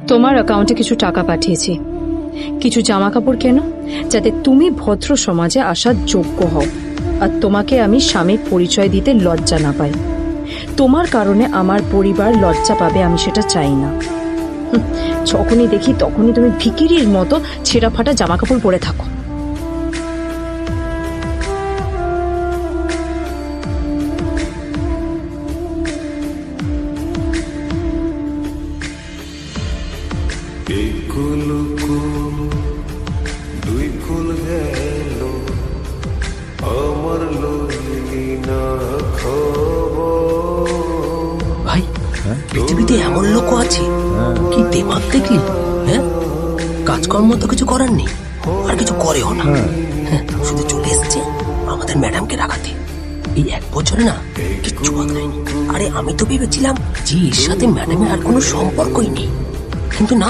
তোমার অ্যাকাউন্টে কিছু টাকা পাঠিয়েছি, কিছু জামা কাপড় কেনো, যাতে তুমি ভদ্র সমাজে আসার যোগ্য হও আর তোমাকে আমি স্বামীর পরিচয় দিতে লজ্জা না পাই। তোমার কারণে আমার পরিবার লজ্জা পাবে, আমি সেটা চাই না। যখনই দেখি তখনই তুমি ভিখিরির মতো ছেঁড়া ফাটা জামা কাপড় পরে থাকো। ভাই, পৃথিবীতে এমন লোক আছে কি দেমাগ দেখলি? হ্যাঁ, কাজকর্ম তো কিছু করার নেই, আর কিছু করেও না। শুধু চলে এসছে আমাদের ম্যাডামকে রাখাতে। এই 1 বছরে না কিচ্ছু বদলায়নি। আরে আমি তো ভেবেছিলাম যে এর সাথে ম্যাডামের আর কোনো সম্পর্কই নেই, কিন্তু না,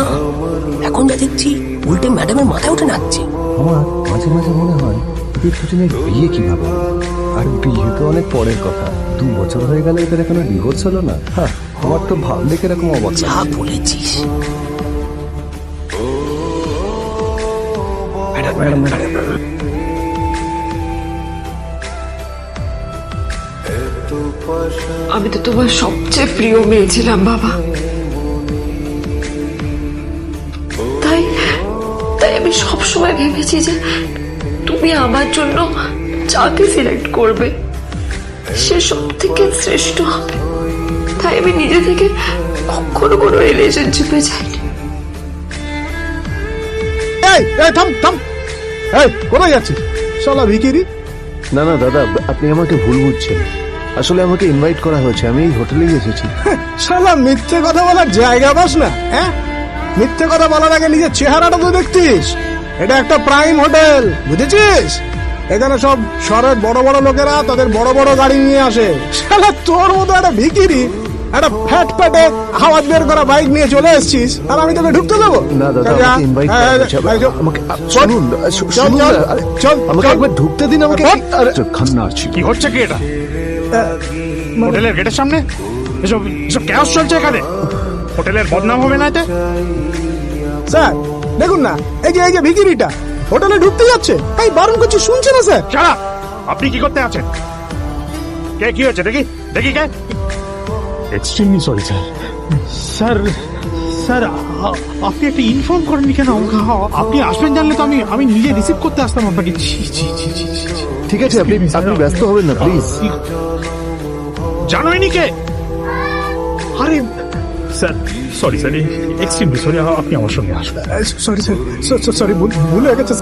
এখন যা দেখছি উল্টে ম্যাডামের মাথায় উঠে নাচছে। আমার মাঝে মাঝে মনে হয় এদের দুজনের বিয়ে কিভাবে, আর বিয়ে তো অনেক পরের কথা। 2 বছর হয়ে গেল, এদের এখনো ডিভোর্স হলো না। আমার তো ভাবলে কিরকম অবাক। যা বলেছিস। আমি তো তোমার সবচেয়ে প্রিয় মেয়ে ছিলাম বাবা, তাই তাই আমি সবসময় ভেবেছি যে তুমি আমার জন্য যাকে সিলেক্ট করবে সে সব থেকে শ্রেষ্ঠ হবে। তাই আমি নিজে থেকে কখনো কোনো রিলেশনশিপে যাইনি। কোথায় যাচ্ছিস শালা ভিখিরি? না না দাদা, আপনি আমাকে ভুল বুঝছেন। আসলে আমাকে ইনভাইট করা হয়েছে, আমি এই হোটেলেই এসেছি। শালা মিথ্যে কথা বলার জায়গা বাস না। হ্যাঁ, মিথ্যে কথা বলার আগে নিজের চেহারাটা তো দেখতিস। এটা একটা প্রাইম হোটেল, বুঝেছিস? এখানে সব শহরের বড় বড় লোকেরা তাদের বড় বড় গাড়ি নিয়ে আসে। শালা তোর মতো একটা ভিখিরি একটা ফ্যাট ফ্যাটে আওয়াজ বের করা বাইক নিয়ে চলে এসেছিস, আর আমি তোকে ঢুকতে দেবো না দাদা, আমাকে ইনভাইট করা হয়েছে। আমাকে শুনুন, চল আমাকে একবার ঢুকতে দিন। আমাকে খান্নার ছিল। কি হচ্ছে কি এটা? হোটেলের গেটের সামনে এসব এসব ক্যাশ চলছে এখানে। হোটেলের বদনাম হবে না এতে? স্যার দেখুন না, এই যে ভিখিরিটা হোটেলে ঢুকতে যাচ্ছে, এই বারণ করছি, শুনছে না স্যার? শালা, আপনি কি করতে আছেন? কে, কি হয়েছে দেখি দেখি কে? Extremely sorry sir. Sir sir আপনি একটা ইনফর্ম করেননি কেন আমাকে? আপনি আসবেন জানলে তো আমি নিজে রিসিভ করতে আসতাম আপনাকে। ঠিক আছে, আপনি ব্যস্ত হবেন না প্লিজ। জানোইনি কে? আরে sir, sorry sir, extremely sorry, আপনি আমার সঙ্গে আসবেন। সরি স্যার, সরি, ভুল হয়ে গেছে।